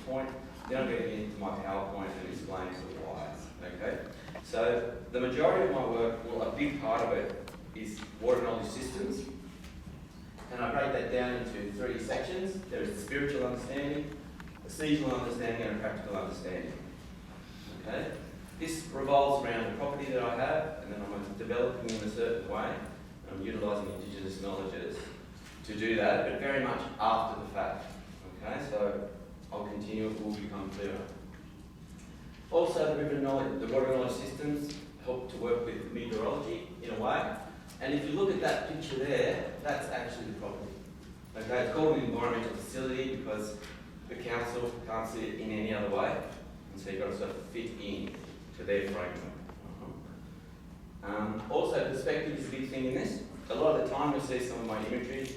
point. Then I'm going to get into my PowerPoint and explain the whys. Okay? So the majority of my work, well, a big part of it is water knowledge systems. And I break that down into 3 sections. There is the spiritual understanding, a seasonal understanding, and a practical understanding. Okay? This revolves around the property that I have, and then I'm developing in a certain way. I'm utilising Indigenous knowledges to do that, but very much after the fact. Okay, so I'll continue, it will become clearer. Also, the river knowledge, the water knowledge systems help to work with meteorology in a way. And if you look at that picture there, that's actually the property. Okay, it's called an environmental facility because the council can't see it in any other way, and so you've got to sort of fit in to their framework. Also, perspective is a big thing in this. A lot of the time you'll see some of my imagery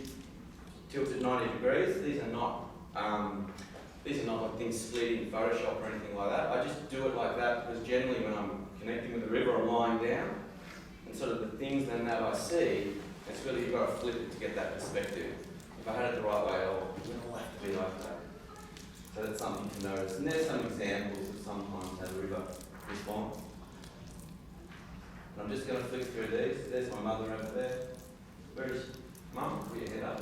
tilted 90 degrees. These are not like things split in Photoshop or anything like that. I just do it like that because generally when I'm connecting with the river, I'm lying down. And sort of the things then that I see, it's really, you've got to flip it to get that perspective. If I had it the right way, it'll have to be like that. So that's something to notice. And there's some examples of sometimes how the river responds. And I'm just going to flick through these. There's my mother over there. Where is she? Mum, put your head up.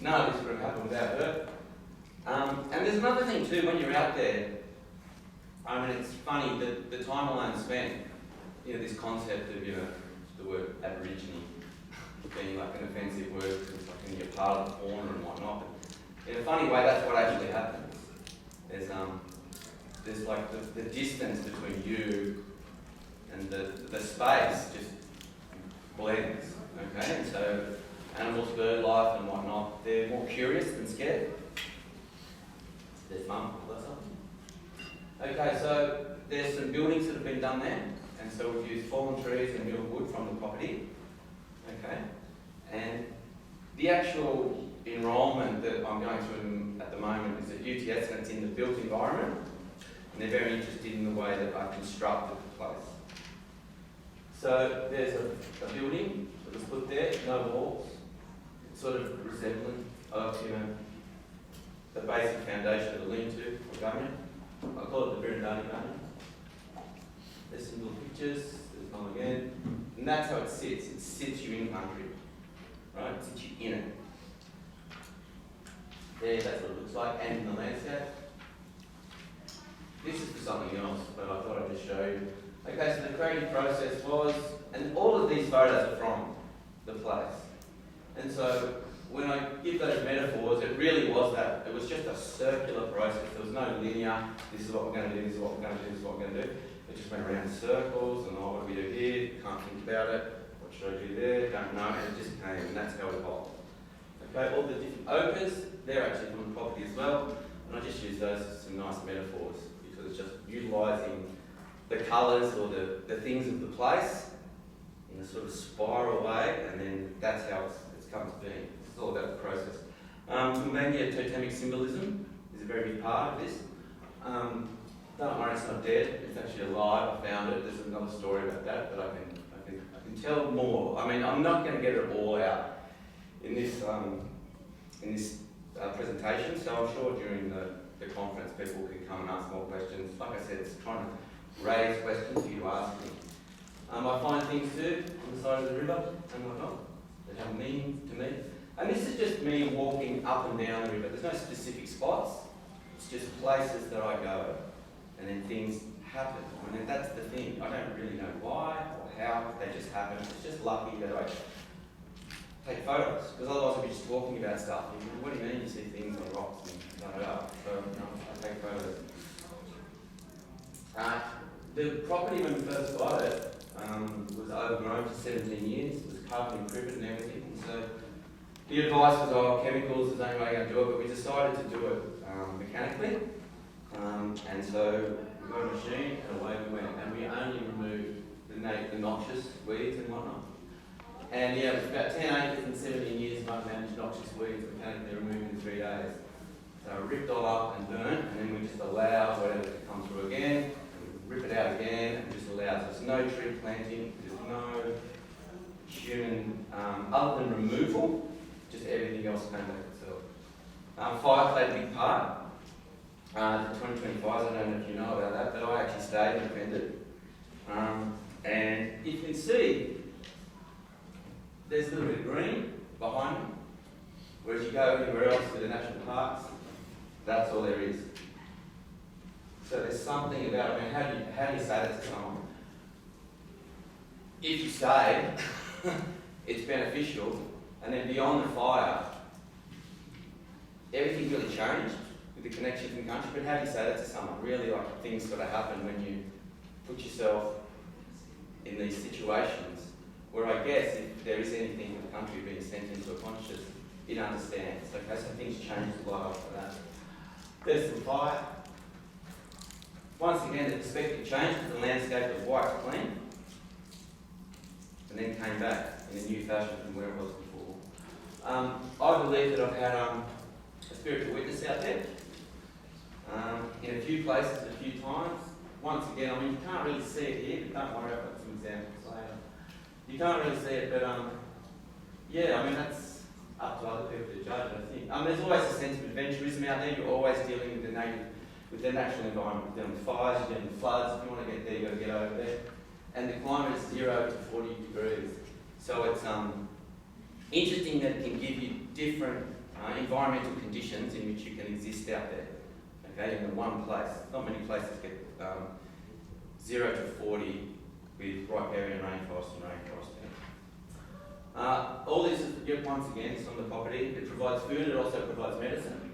None of this would have happened without her. And there's another thing too, when you're out there, I mean, it's funny that the time alone spent, this concept of, the word Aborigine being like an offensive word because it's like you're part of the fauna and whatnot. But in a funny way, that's what actually happens. There's like the distance between you and the space just blends, okay? And so animals, bird life and whatnot, they're more curious than scared. There's Mum, bless her. Okay, so there's some buildings that have been done there, and so we've used fallen trees and milled wood from the property, okay? And the actual enrolment that I'm going through at the moment is at UTS, and it's in the built environment, and they're very interested in the way that I constructed the place. So there's a building that was put there, no walls. It's sort of resembling of, the basic foundation of the lean-to or gunyah. I call it the Birindani gunyah. There's some little pictures, there's one again. And that's how it sits. It sits you in country, right? It sits you in it. There, that's what it looks like, and in the landscape. This is for something else, but I thought I'd just show you. Okay, so the creative process was, and all of these photos are from the place. And so when I give those metaphors, it really was that. It was just a circular process. There was no linear, this is what we're going to do, this is what we're going to do, this is what we're going to do. It just went around in circles, and what do we do here? Can't think about it. What should I do there? Don't know. And it just came, and that's how it evolved. Okay, all the different ochres, they're actually from the property as well. And I just use those as some nice metaphors because it's just utilising the colours or the things of the place in a sort of spiral way, and then that's how it's come to be. It's all about the process. Mangia totemic symbolism is a very big part of this. Don't worry, it's not dead. It's actually alive. I found it. There's another story about that, but I can tell more. I mean, I'm not going to get it all out in this presentation. So I'm sure during the conference, people can come and ask more questions. Like I said, it's trying to raise questions for you to ask me. I find things too on the side of the river and whatnot that have meaning to me. And this is just me walking up and down the river. There's no specific spots. It's just places that I go, and then things happen. I mean, that's the thing. I don't really know why or how they just happen. It's just lucky that I take photos, because otherwise I'd be just talking about stuff. What do you mean you see things on rocks and da da da? So I take photos. The property when we first got it was overgrown for 17 years. It was carbon and privet and everything. And so the advice was, chemicals is the only way you're going to do it, but we decided to do it mechanically. And so we got a machine and away we went. And we only removed the noxious weeds and whatnot. And yeah, it was about 10 acres and 17 years of unmanaged noxious weeds mechanically removed in 3 days. So ripped all up and burnt, and then we just allow whatever to come through again. Rip it out again and just allow. So there's no tree planting, there's no human, other than removal, just everything else came back itself. Fire played a big part. The 2025, I don't know if you know about that, but I actually stayed and defended. And you can see there's a little bit of green behind me, whereas you go anywhere else to the national parks, that's all there is. So there's something about, I mean, how do you say that to someone? If you say it's beneficial, and then beyond the fire, everything really changed with the connections in the country, but how do you say that to someone? Really, like, things sort of happen when you put yourself in these situations where I guess if there is anything in the country being sent into a conscious, it understands. Okay, so things change a lot after that. There's some fire. Once again, the perspective changed because the landscape was wiped clean and then came back in a new fashion from where it was before. I believe that I've had a spiritual witness out there in a few places, a few times. Once again, I mean, you can't really see it here, but don't worry, I've got some examples later. You can't really see it, but yeah, I mean, that's up to other people to judge, I think. There's always a sense of adventurism out there. You're always dealing with the natural environment. You're dealing with fires, you're dealing with floods. If you want to get there, you've got to get over there. And the climate is 0 to 40 degrees. So it's interesting that it can give you different environmental conditions in which you can exist out there. Okay, in the one place. Not many places get 0 to 40 with riparian rainforest and rainforest. All this is, once again, it's on the property. It provides food, it also provides medicine.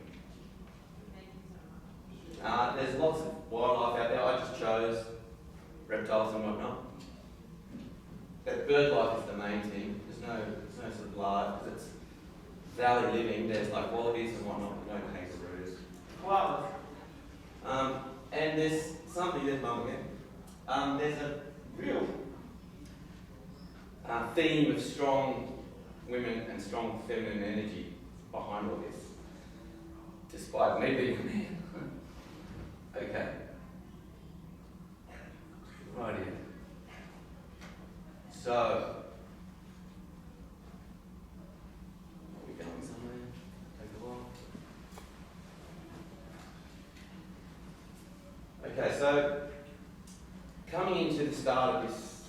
There's lots of wildlife out there. I just chose reptiles and whatnot. But bird life is the main thing. There's no sort of large, because it's valley living. There's like wallabies and whatnot, no kangaroos. Koalas. And there's something, there's mum again. There's a real theme of strong women and strong feminine energy behind all this, despite me being a man. Okay. Right here. So, are we going somewhere? Take a while. Okay, so coming into the start of this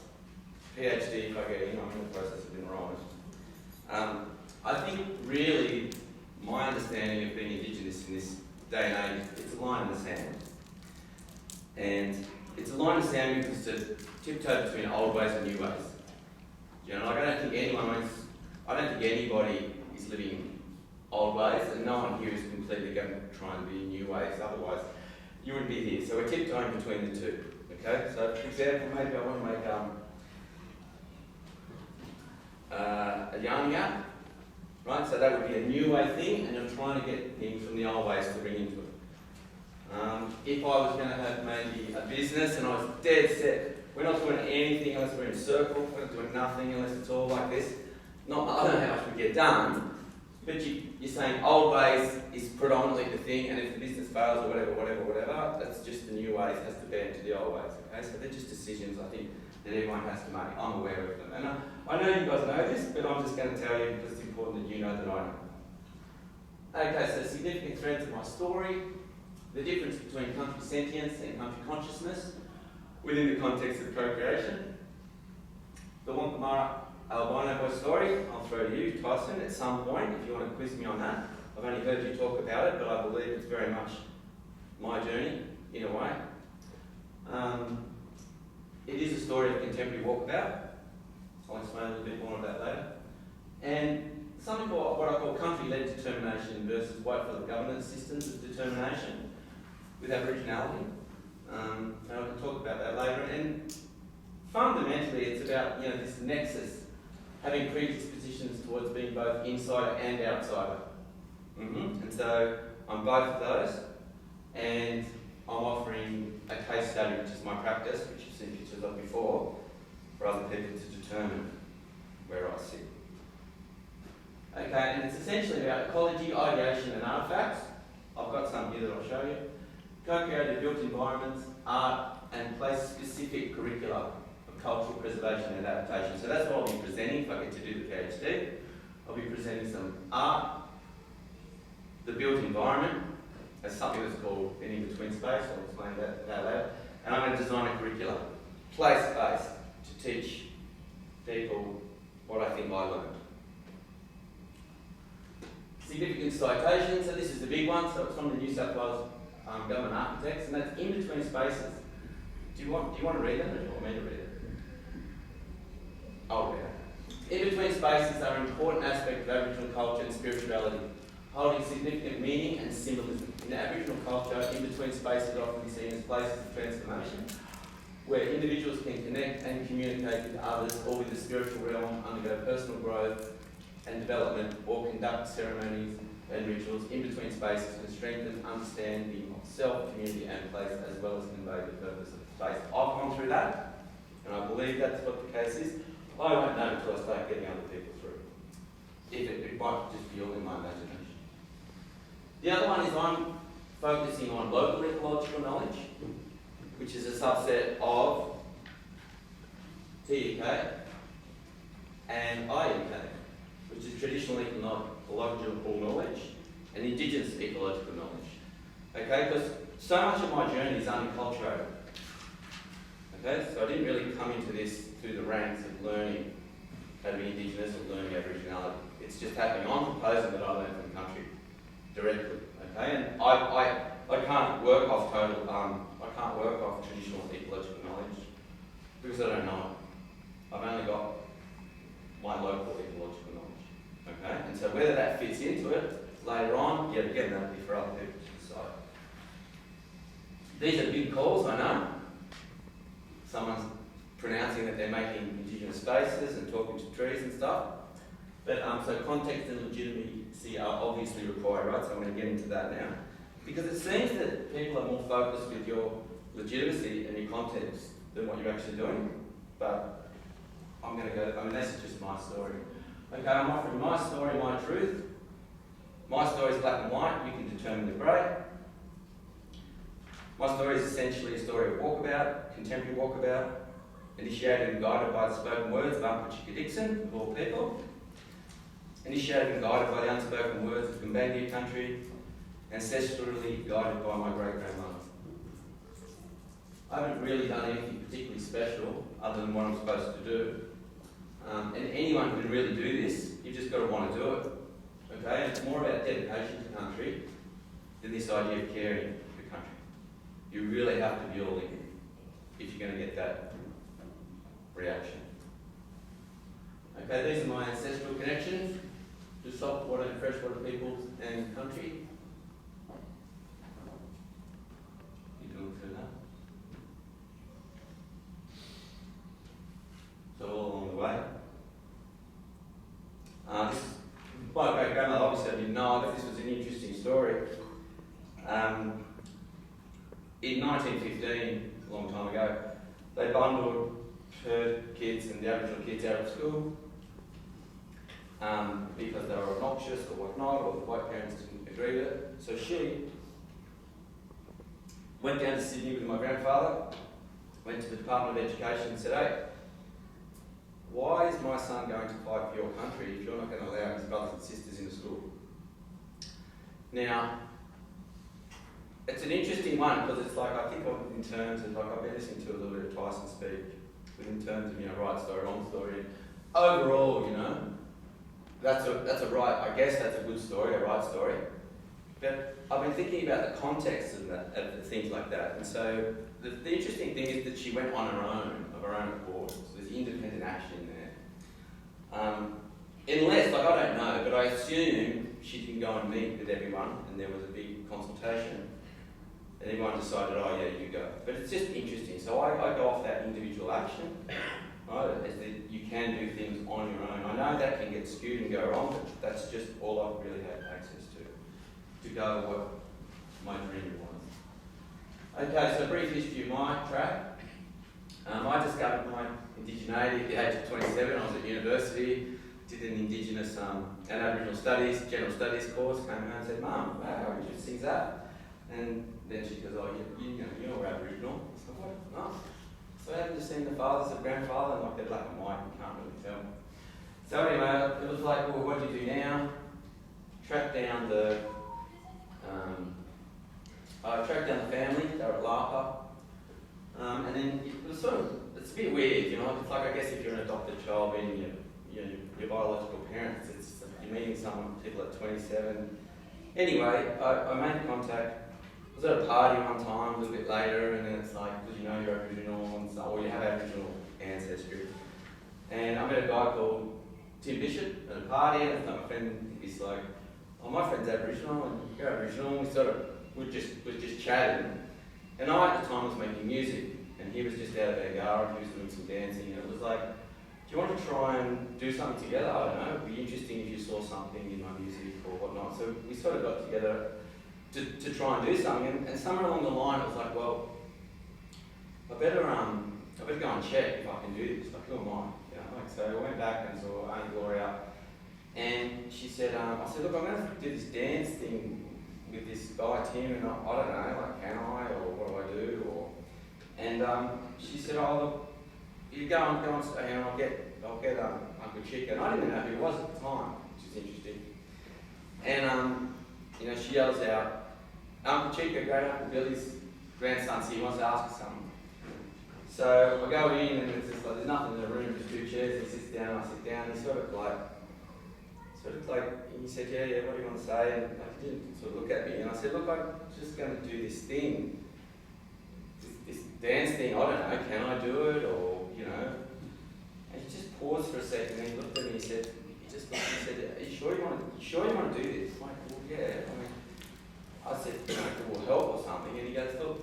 PhD, if I get in, I'm in the process of enrolment. I think really my understanding of being Indigenous in this day and age, it's a line in the sand. And it's a line in the sand because to tiptoe between old ways and new ways. You know, like I don't think anybody is living old ways, and no one here is completely going to try and be new ways, otherwise you wouldn't be here. So we're tiptoeing between the two. Okay, so for example, maybe I want to make a yarn yarn, right? So that would be a new way thing, and I'm trying to get things from the old ways to bring into it. If I was going to have maybe a business and I was dead set, we're not doing anything unless we're in a circle, we're not doing nothing unless it's all like this. I don't know how much we get done, but you're saying old ways is predominantly the thing, and if the business fails or whatever, that's just the new ways, has to bend to the old ways. Okay, so they're just decisions I think that everyone has to make. I'm aware of them, and I know you guys know this, but I'm just going to tell you because it's important that you know that I know. Okay, so significant threads of my story. The difference between country sentience and country consciousness within the context of co-creation. The Wonkamara albino boy story, I'll throw to you, Tyson, at some point if you want to quiz me on that. I've only heard you talk about it, but I believe it's very much my journey, in a way. It is a story of contemporary walkabout. I'll explain a little bit more of that later. And something called what I call country-led determination versus white-footed governance systems of determination with Aboriginality. And I can talk about that later. And fundamentally, it's about this nexus, having predispositions towards being both insider and outsider. And so I'm both of those, and I'm offering a case study, which is my practice, which you've seen pictures of before, for other people to determine where I sit. Okay, and it's essentially about ecology, ideation, and artifacts. I've got some here that I'll show you. Co-created built environments, art, and place-specific curricula of cultural preservation and adaptation. So that's what I'll be presenting if I get to do the PhD. I'll be presenting some art, the built environment, as something that's called an in-between space. I'll explain that later. And I'm going to design a curriculum, place-based, to teach people what I think I learned. Significant citations, so this is the big one, so it's from the New South Wales Government Architects, and that's in between spaces. Do you want to read them, or do you want me to read it? I'll read it. In between spaces are an important aspect of Aboriginal culture and spirituality, holding significant meaning and symbolism. In Aboriginal culture, in between spaces are often seen as places of transformation, where individuals can connect and communicate with others or with the spiritual realm, undergo personal growth and development, or conduct ceremonies and rituals in between spaces and strengthen understanding of self, community and place, as well as convey the purpose of space. I've gone through that, and I believe that's what the case is. I won't know until I start getting other people through. It might just be all in my imagination. The other one is I'm focusing on local ecological knowledge, which is a subset of TEK and IEK, which is traditional ecological knowledge and indigenous ecological knowledge. Okay, because so much of my journey is unculturated. Okay, so I didn't really come into this through the ranks of learning how to be indigenous or learning Aboriginality. It's just happening. I'm proposing that I learn from the country directly. Okay, and I can't work off traditional ecological knowledge because I don't know it. I've only got my local ecological knowledge. Okay, and so whether that fits into it later on, yet again, that'll be for other people to decide. These are big calls, I know. Someone's pronouncing that they're making indigenous spaces and talking to trees and stuff. But so context and legitimacy are obviously required, right? So I'm going to get into that now. Because it seems that people are more focused with your legitimacy and your context than what you're actually doing. But I'm going to go, this is just my story. Okay, I'm offering my story, my truth. My story is black and white, you can determine the grey. My story is essentially a story of walkabout, contemporary walkabout, initiated and guided by the spoken words of Uncle Chicka Dixon, of all people, initiated and guided by the unspoken words of Gumbaynggirr country, ancestrally guided by my great-grandmother. I haven't really done anything particularly special other than what I'm supposed to do. And anyone can really do this, you've just got to want to do it. Okay, and it's more about dedication to country than this idea of caring for country. You really have to be all in if you're going to get that reaction. Okay, these are my ancestral connections to saltwater and freshwater peoples and country. You doing through that? So all along the way. This is my great grandmother. Obviously, I didn't know, but this was an interesting story. In 1915, a long time ago, they bundled her kids and the Aboriginal kids out of school because they were obnoxious or whatnot, or the white parents didn't agree with it. So she went down to Sydney with my grandfather, went to the Department of Education and said, "Hey, why is my son going to fight for your country if you're not going to allow his brothers and sisters into school?" Now, it's an interesting one because it's like, I think of in terms of, like, I've been listening to a little bit of Tyson speak, in terms of, right story, wrong story. Overall, that's a right, I guess that's a good story, a right story. But I've been thinking about the context of that, of things like that. And so the interesting thing is that she went on her own, of her own accord. So there's independent action there. Unless, I don't know, but I assume she didn't go and meet with everyone and there was a big consultation. And everyone decided, oh yeah, you go. But it's just interesting. So I go off that individual action, right? As that you can do things on your own. I know that can get skewed and go wrong, but that's just all I've really had access to go what my dream was. Okay, so brief history of my track. I discovered my indigeneity at the age of 27. I was at university, did an Indigenous and Aboriginal Studies, General Studies course, came home and said, "Mum, how interesting is that?" And then she goes, "Oh, you're Aboriginal." So what? No. So I haven't just seen the fathers and grandfather, and like they're black and white, you can't really tell. So anyway, it was like, well, what do you do now? Track down the I tracked down the family, they were at Lapa. And then it was sort of, it's a bit weird, you know, it's like I guess if you're an adopted child meeting your biological parents, it's you're meeting people at 27. Anyway, I made contact. I was at a party one time, a little bit later, and then it's like, because you know you're Aboriginal, and so, or you have Aboriginal ancestry. And I met a guy called Tim Bishop at a party, and my friend, he's like, oh, my friend's Aboriginal, and you're Aboriginal, and we just chatting. And I at the time was making music, and he was just out of their garage, he was doing some dancing, and it was like, do you want to try and do something together? I don't know, it'd be interesting if you saw something in my music or whatnot. So we sort of got together to try and do something, and somewhere along the line it was like, well, I better go and check if I can do this, like who am I? You know, like, so I went back and saw Aunt Gloria, and she said, I said, look, I'm going to do this dance thing with this guy Tim, and I don't know, like, can I, or what do I do, or, and she said, oh look, you go and stay, and I'll get Uncle Chick, and I didn't know who he was at the time, which is interesting. And you know, she yells out, Uncle Chico, great Uncle Billy's grandson's here, he wants to ask us something. So I go in, and it's just like, there's nothing in the room, just two chairs, he sits down, I sit down, he's sort of like, he said, yeah, what do you want to say? And like, he didn't sort of look at me, and I said, look, I'm just going to do this thing, this dance thing, I don't know, can I do it, or, you know? And he just paused for a second, and he looked at me, he said, are you sure you want to do this? I'm like, well, yeah. I said, you know, it will help or something, and he goes, look,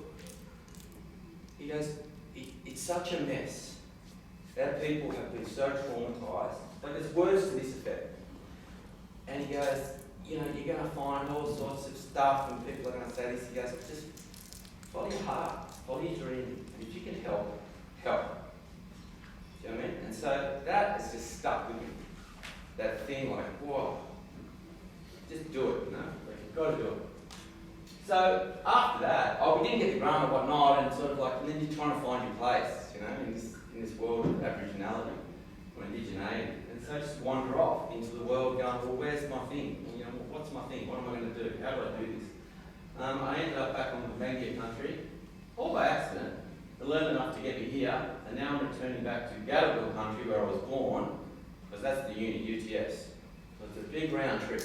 it's such a mess. Our people have been so traumatised, like there's words to this effect. And he goes, you know, you're going to find all sorts of stuff, and people are going to say this. He goes, just follow your heart, follow your dream, and if you can help. Do you know what I mean? And so that has just stuck with me. That thing, like, whoa, just do it, you know? Like, you've got to do it. So after that, we didn't get the grant or whatnot, and sort of like, and then you're trying to find your place, you know, in this world of Aboriginality or indigeneity. And so I just wander off into the world going, well, where's my thing? You know, what's my thing? What am I going to do? How do I do this? I ended up back on the Bangia country, all by accident. I learned enough to get me here, and now I'm returning back to Gadigal country where I was born, because that's the uni, UTS. So it's a big round trip.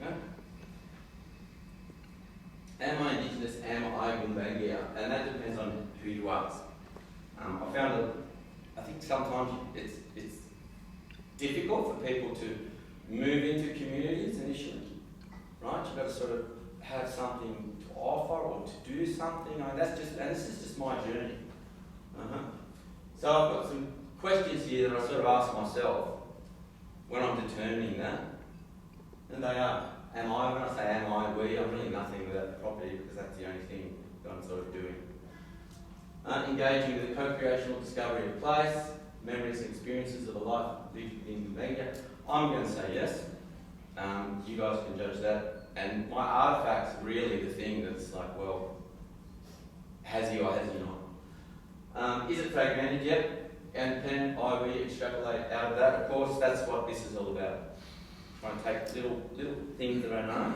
Okay? Am I Indigenous? Am I Gumbaynggirr? And that depends on who you ask. I found that I think sometimes it's difficult for people to move into communities initially, right? You've got to sort of have something to offer or to do something. I mean, this is just my journey. So I've got some questions here that I sort of ask myself when I'm determining that, and they are. Am I, when I say am I, we, I'm really nothing without the property because that's the only thing that I'm sort of doing. Engaging with the co-creation or discovery of place, memories and experiences of a life lived in Gumbaynggirr. I'm going to say yes. You guys can judge that. And my artifact's really the thing that's like, well, has he or has he not? Is it fragmented yet? And can we extrapolate out of that? Of course, that's what this is all about. Trying to take little things that I know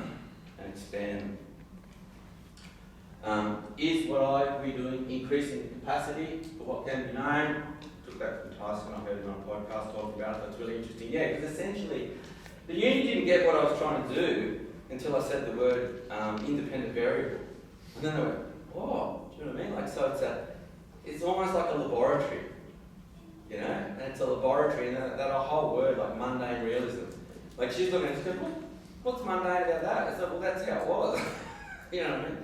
and expand them. Is what we're doing increasing the capacity for what can be known? Took that from Tyson, I heard him on a podcast talking about it. That's really interesting. Yeah, because essentially, the uni didn't get what I was trying to do until I said the word independent variable. And then they went, oh, do you know what I mean? Like, so it's almost like a laboratory, you know? And it's a laboratory, and that whole word, like mundane realism. Like, she's looking at it, she's going, what's mundane about that? It's like, well, that's how it was. You know what I mean?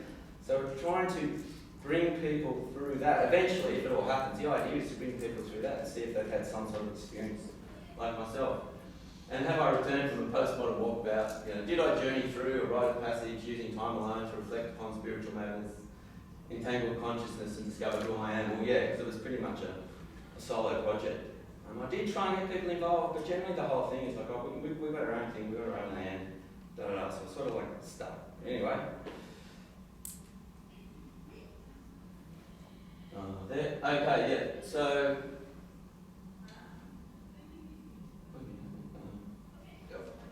So we're trying to bring people through that. Eventually, if it all happens, the idea is to bring people through that and see if they've had some sort of experience, like myself. And have I returned from a postmodern walkabout? You know, did I journey through a rite of passage using time alone to reflect upon spiritual matters, entangled consciousness, and discover who I am? Well, yeah, because it was pretty much a solo project. I did try and get people involved, but generally the whole thing is like, oh, we've got our own thing, we've got our own land, so it's sort of like stuff. Anyway. There. Okay, yeah, so...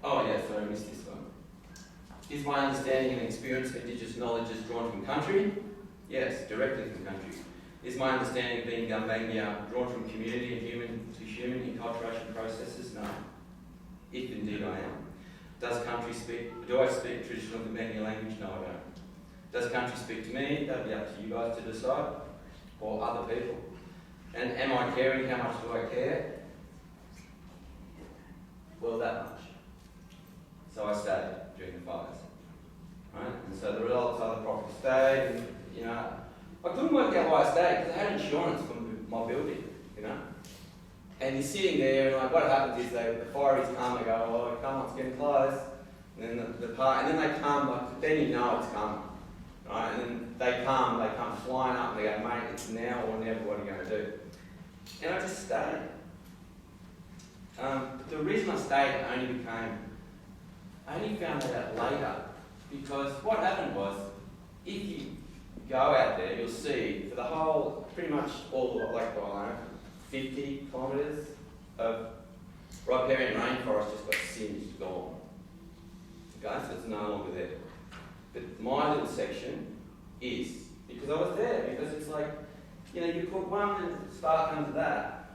Oh yeah, sorry, I missed this one. Is my understanding and experience of Indigenous knowledge is drawn from country? Yes, directly from country. Is my understanding of being Dunleavy drawn from community and human to human enculturation processes? No. If indeed I am. Do I speak traditional Dunleavy language? No, I don't. Does country speak to me? That'll be up to you guys to decide, or other people. And am I caring? How much do I care? Well, that much. So I stayed during the fires. Right? And so the results are the property stayed, and, you know, I couldn't work out why I stayed because I had insurance from my building, you know. And you're sitting there, and like, what happens is the fireys come, they go, oh, come on, it's getting close. And then and then they come, like, then you know it's coming. Right? And then they come flying up, and they go, mate, it's now or never, what are you going to do? And I just stayed. The reason I stayed I only found that out later, because what happened was, if you go out there, you'll see for the whole, pretty much all of, like, I don't know, 50 kilometres of riparian rainforest just got singed, gone. Okay, so it's no longer there. But my little section is, because I was there, because it's like, you know, you put one spark under that,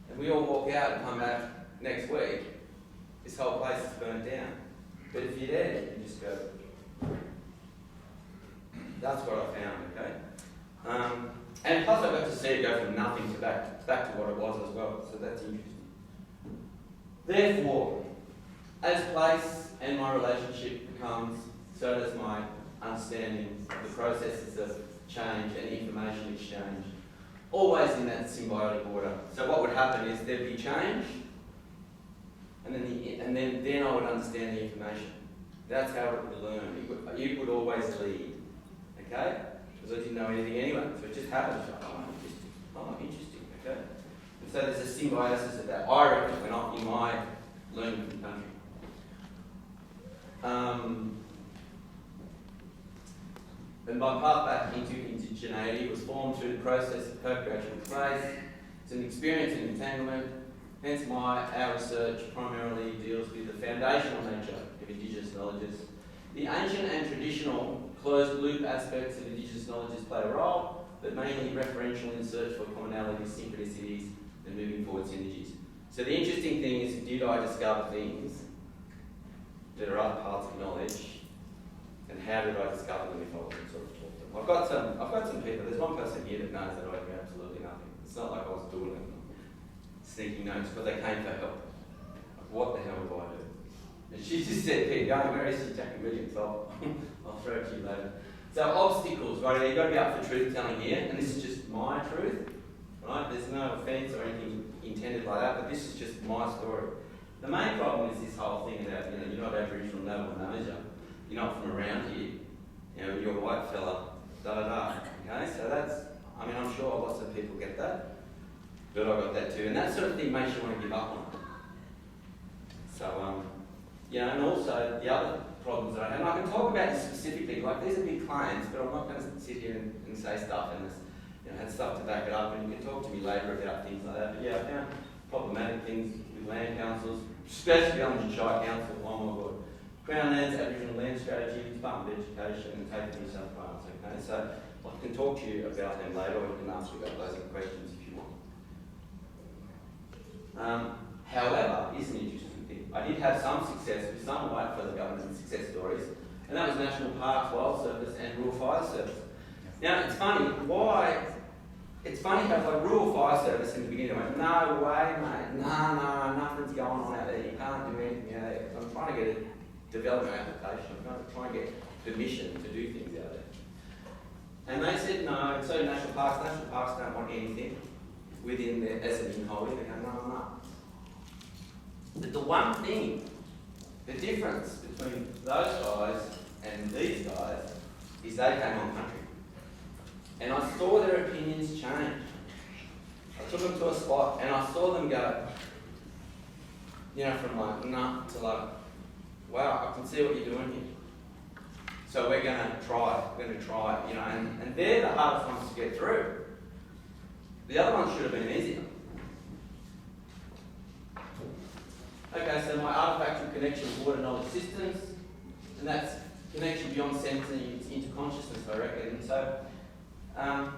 and we all walk out and come back next week, this whole place is burnt down. But if you're there, you can just go. That's what I found, okay? And plus I got to see it go from nothing to back to what it was as well, so that's interesting. Therefore, as place and my relationship becomes, so does my understanding of the processes of change and information exchange, always in that symbiotic order. So what would happen is there'd be change, and then I would understand the information. That's how it would learn. You would always lead, okay? Because I didn't know anything anyway, so it just happened. Oh, interesting, okay? And so there's a symbiosis of that. I reckon went off in my learning from country. And my path back into indigeneity was formed through the process of co-creation of place. It's an experience in entanglement. Hence our research primarily deals with the foundational nature of Indigenous knowledges. The ancient and traditional closed-loop aspects of Indigenous knowledges play a role, but mainly referential in search for commonalities, synchronicities, and moving forward synergies. So the interesting thing is, did I discover things that are other parts of knowledge, and how did I discover them if I wasn't sort of taught them? I've got some people. There's one person here that knows that I do absolutely nothing. It's not like I was doing it, sneaking notes, but they came for help. Like, what the hell do I do? And she just said, Pete, where is she, Jackie Williams? I'll throw it to you later. So obstacles, right? You've got to be up for truth telling here, and this is just my truth, right? There's no offence or anything intended like that, but this is just my story. The main problem is this whole thing about, you know, you're not Aboriginal, no one knows you. You're not from around here. You know, you're a white fella, da-da-da. Okay, so that's, I mean, I'm sure lots of people get that, but I got that too. And that sort of thing makes you want to give up on it. So, yeah, and also the other problems that I have, and I can talk about this specifically, like these are big claims, but I'm not going to sit here and say stuff and had stuff to back it up, and you can talk to me later about things like that. But yeah, I found problematic things with land councils, especially on the Shire Council, oh my God. Crown Lands, Aboriginal Land Strategy, Department of Education, and Take New South Wales, okay? So I can talk to you about them later, or you can ask me about those questions if you want. However, here's an interesting thing. I did have some success with some white fella government success stories, and that was National Parks, Wild Service, and Rural Fire Service. Now, it's funny, it's funny how like Rural Fire Service in the beginning went, no way, mate, no, nothing's going on out there, you can't do anything out there. I'm trying to get a development application, I'm trying to get permission to do things out there. And they said no, and so National Parks don't want anything within their, as an in-holding, they go, no. But the one thing, the difference between those guys and these guys is they came on country. And I saw their opinions change. I took them to a spot and I saw them go, you know, from like, nah, to like, wow, I can see what you're doing here. So we're going to try, you know, and they're the hardest ones to get through. The other ones should have been easier. Okay, so my artifact and connection with water knowledge systems. And that's connection beyond sense into consciousness, I reckon. And so, I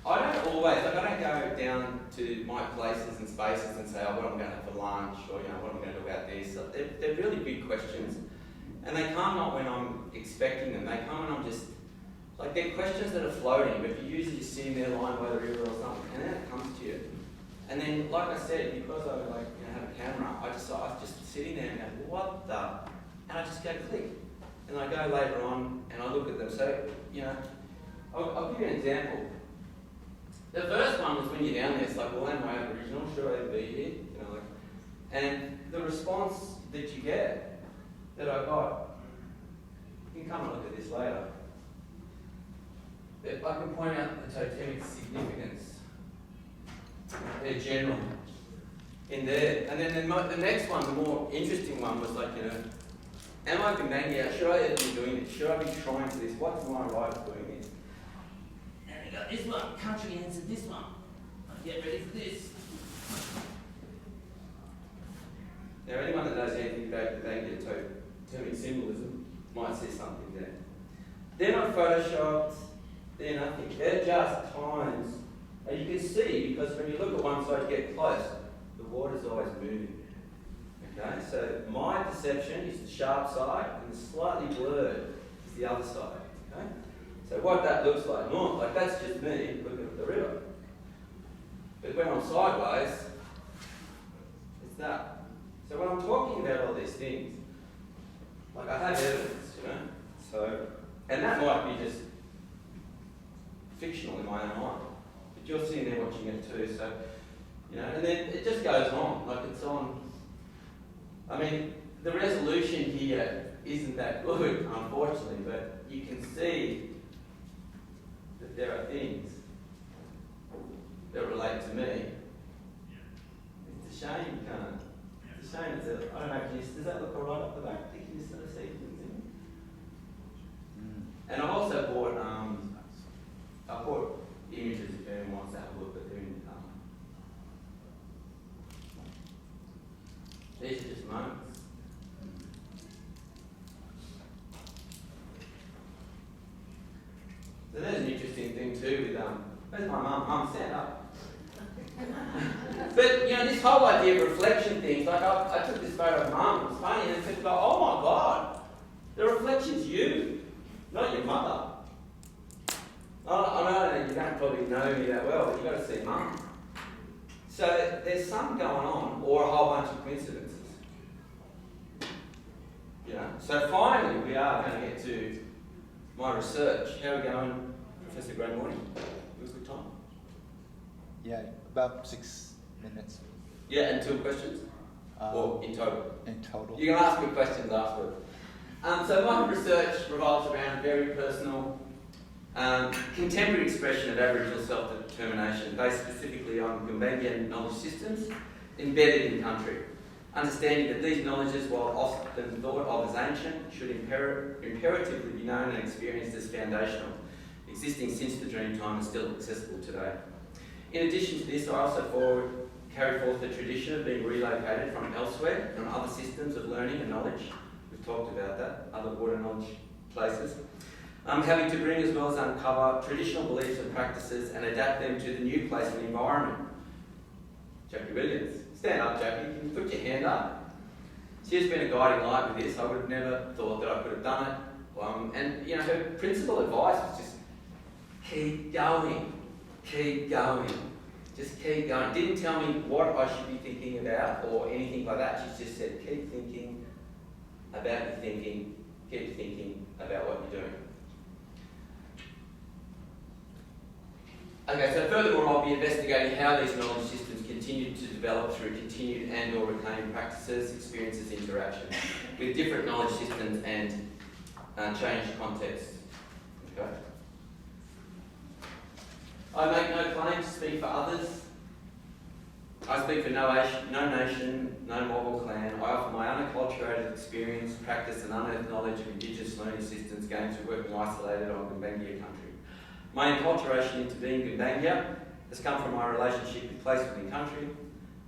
don't always, like, I don't go down to my places and spaces and say, oh, what am I going to have for lunch, or, you know, what am I going to do about this? So they're really big questions. And they come not when I'm expecting them, they come when I'm just, like, they're questions that are floating, but you're usually just sitting there lying by the river or something, and then it comes to you. And then, like I said, because I have a camera, I was just sitting there and go, what the? And I just go click. And I go later on and I look at them. So, you know, I'll give you an example. The first one was when you're down there, it's like, well, am I Aboriginal? Should I be here? You know, like, and the response that you get, that I got, you can come and look at this later. But I can point out the totemic significance. They're general in there. And then the next one, the more interesting one, was like, you know, am I Gumbaynggirr? Should I ever be doing it? Should I be trying for this? What's my right of doing this? And we got this one, country answered this one. Get ready for this. Now, anyone that knows anything about Gumbaynggirr totemic symbolism might see something there. They're not photoshopped, they're nothing. They're just times. And you can see, because when you look at one side, get close, the water's always moving. Okay, so my perception is the sharp side, and the slightly blurred is the other side. Okay, so what that looks like, like that's just me looking at the river. But when I'm sideways, it's that. So when I'm talking about all these things, like I have evidence, you know. So, and that might be just fictional in my own mind. You're sitting there watching it too, so, you know, and then it just goes on, like it's on. I mean, the resolution here isn't that good, unfortunately, but you can see that there are things that relate to me. It's a shame you can't. It's a shame, I don't know, does that look alright up the back? Can you sort of see things in it? And I've also bought, images if anyone wants to have a look at them. These are just moments. So there's an interesting thing too with, where's my mum? Mum, stand up. But, you know, this whole idea of reflection things, like I took this photo of Mum, it's funny, and it's like, oh my God, the reflection's you, not your mother. I know you don't probably know me that well, but you've got to see Mum. So there's something going on, or a whole bunch of coincidences. You know? So finally, we are going to get to my research. How are we going, Professor Gray? Morning. It was a good time. Yeah, about 6 minutes. Yeah, and 2 questions? Or in total? In total. You can ask me questions afterwards. So my research revolves around very personal, contemporary expression of Aboriginal self-determination, based specifically on Gumbaynggirr knowledge systems embedded in country. Understanding that these knowledges, while often thought of as ancient, should imperatively be known and experienced as foundational, existing since the dream time and still accessible today. In addition to this, I also carry forth the tradition of being relocated from elsewhere, from other systems of learning and knowledge. We've talked about that, other water knowledge places. Having to bring as well as uncover traditional beliefs and practices and adapt them to the new place and environment. Jackie Williams. Stand up, Jackie. You can put your hand up. She's been a guiding light with this. I would have never thought that I could have done it. And, you know, her principal advice was just keep going. Keep going. Just keep going. Didn't tell me what I should be thinking about or anything like that. She just said keep thinking about your thinking. Keep thinking about what you're doing. Okay, so furthermore, I'll be investigating how these knowledge systems continue to develop through continued and or reclaimed practices, experiences, interactions with different knowledge systems and changed contexts. Okay. I make no claim to speak for others. I speak for no nation, no mob or clan. I offer my unacculturated experience, practice and unearthed knowledge of Indigenous learning systems gained through working isolated on Gumbaynggirr country. My enculturation into being Gumbaynggirr has come from my relationship with place within country,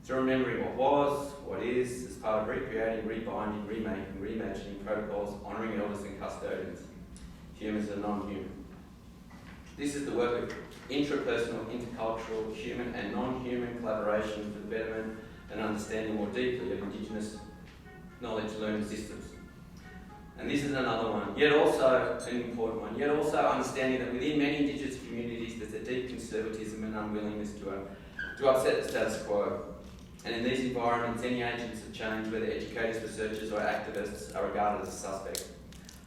to remembering what was, what is, as part of recreating, rebinding, remaking, reimagining protocols, honouring elders and custodians, humans and non-human. This is the work of intrapersonal, intercultural, human and non-human collaboration for the betterment and understanding more deeply of Indigenous knowledge learning systems. And this is another one, yet also an important one, yet also understanding that within many Indigenous communities there's a deep conservatism and unwillingness to upset the status quo. And in these environments, any agents of change, whether educators, researchers or activists, are regarded as suspect.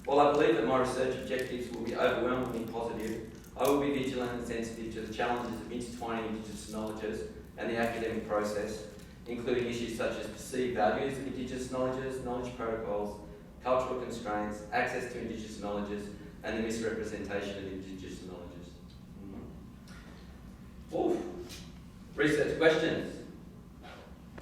While I believe that my research objectives will be overwhelmingly positive, I will be vigilant and sensitive to the challenges of intertwining Indigenous knowledges and the academic process, including issues such as perceived values of Indigenous knowledges, knowledge protocols, cultural constraints, access to Indigenous knowledges, and the misrepresentation of Indigenous knowledges. Oof. Research questions.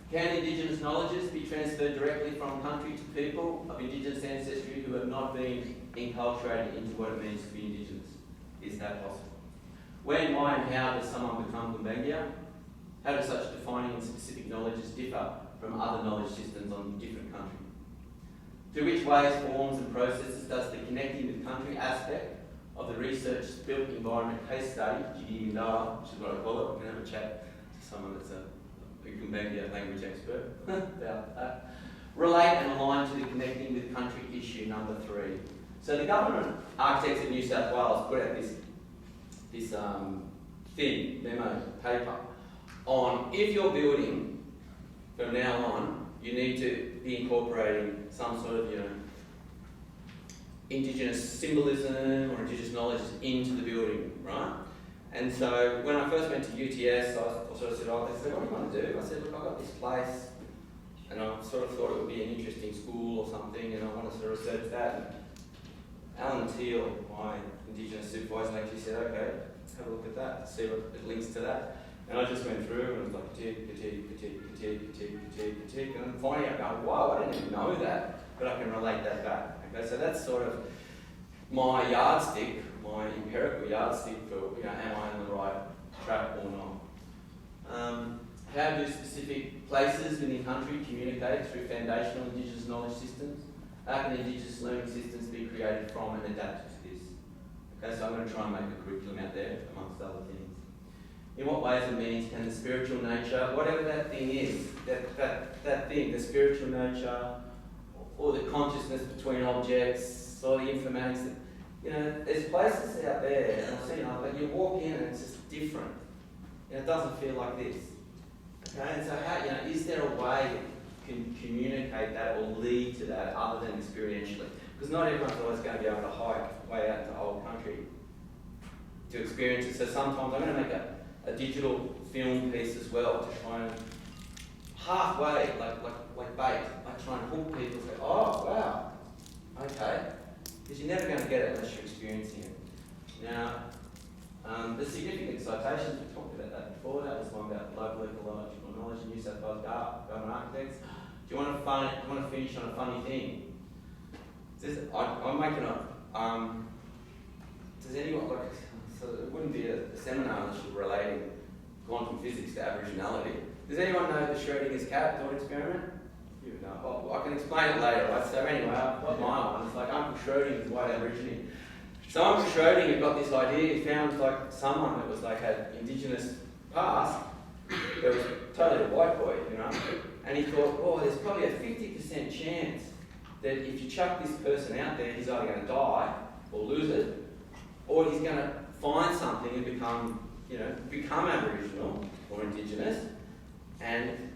Can Indigenous knowledges be transferred directly from country to people of Indigenous ancestry who have not been enculturated into what it means to be Indigenous? Is that possible? When, why and how does someone become Gumbaynggirr? How do such defining and specific knowledges differ from other knowledge systems on different countries? Through which ways, forms and processes does the connecting with country aspect of the research-built environment case study, which is what I call it, we can have a chat to someone that's a Gumbaynggirr language expert about that, relate and align to the connecting with country issue number 3. So the government architects of New South Wales put out this thin memo paper on if you're building from now on, you need to be incorporating some sort of, Indigenous symbolism or Indigenous knowledge into the building, right? And so when I first went to UTS, I sort of said, they said, what do you want to do? I said, look, I've got this place, and I sort of thought it would be an interesting school or something, and I want to sort of research that. And Alan Teal, my Indigenous supervisor, actually said, okay, let's have a look at that, see what it links to that. And I just went through and it was like, critique, and I'm finding out, going, wow, I didn't even know that, but I can relate that back. Okay, so that's sort of my yardstick, my empirical yardstick for, am I on the right track or not? How do specific places within the country communicate through foundational Indigenous knowledge systems? How can Indigenous learning systems be created from and adapted to this? Okay, so I'm going to try and make a curriculum out there, amongst other things. In what ways and means can the spiritual nature, whatever that thing is, that thing, the spiritual nature, or the consciousness between objects, or the informatics, there's places out there, and I've seen but you walk in and it's just different. It doesn't feel like this. Okay, and so how, is there a way that can communicate that or lead to that other than experientially? Because not everyone's always going to be able to hike way out to old country to experience it. So sometimes I'm going to make a digital film piece as well to try and halfway, like bait, like try and hook people, say, oh wow, okay, because you're never going to get it unless you're experiencing it. Now, the significant citations, we talked about that before, that was one about local ecological knowledge in New South Wales government architects. Do you want to finish on a funny thing? I'm making up, does anyone, so it wouldn't be a seminar unless you're relating quantum physics to Aboriginality. Does anyone know the Schrödinger's cat thought experiment? You know. Well, I can explain it later, right? So anyway, I've got my one. It's like Uncle Schrödinger's white Aborigine. So Uncle Schrödinger got this idea. He found someone that was had Indigenous past. There was totally a white boy, And he thought, there's probably a 50% chance that if you chuck this person out there, he's either going to die or lose it, or he's going to find something and become Aboriginal or Indigenous, and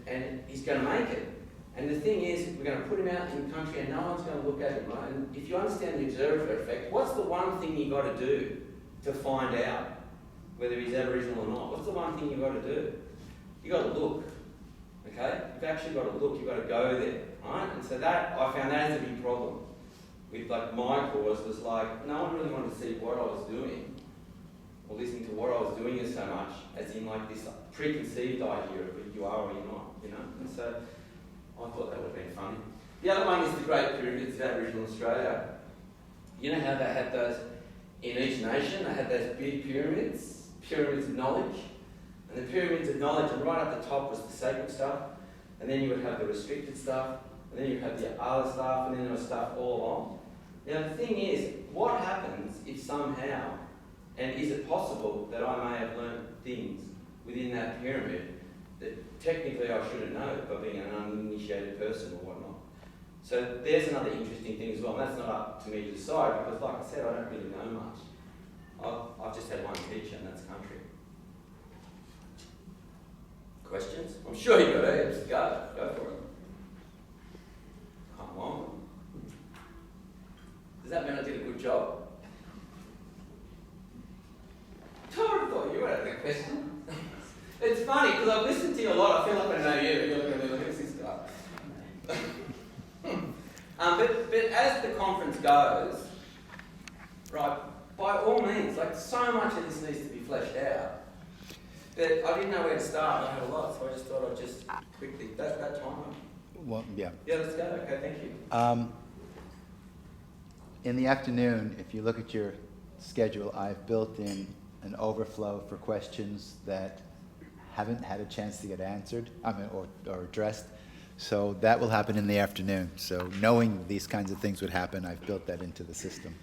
he's going to make it. And the thing is, we're going to put him out in the country and no one's going to look at him, right? And if you understand the observer effect, what's the one thing you've got to do to find out whether he's Aboriginal or not? What's the one thing you've got to do? You've got to look, okay? You've actually got to look, you've got to go there, right? And so that, I found that as a big problem with my course, was no one really wanted to see what I was doing or listening to what I was doing so much, as in this preconceived idea of who you are or you're not, And so I thought that would have been funny. The other one is the Great Pyramids of Aboriginal Australia. You know how they had those, in each nation, they had those big pyramids of knowledge. And the pyramids of knowledge, and right up the top was the sacred stuff. and then you would have the restricted stuff, and then you have the other stuff, and then there was stuff all along. Now the thing is, what happens if somehow, and is it possible that I may have learned things within that pyramid that technically I shouldn't know by being an uninitiated person or whatnot? So there's another interesting thing as well, and that's not up to me to decide, because like I said, I don't really know much. I've just had one teacher, and that's country. Questions? I'm sure you've got heaps. Go for it. Come on. Does that mean I did a good job? I would have thought you would have a question. It's funny, because I've listened to you a lot. I feel like I know you. You're looking at me like, who's this guy? But as the conference goes, right, by all means, like, so much of this needs to be fleshed out. But I didn't know where to start. I had a lot, so I just thought I'd just quickly. That's that time. Well, yeah. Yeah, let's go. Okay, thank you. In the afternoon, if you look at your schedule, I've built in an overflow for questions that haven't had a chance to get answered, or addressed. So that will happen in the afternoon. So knowing these kinds of things would happen, I've built that into the system.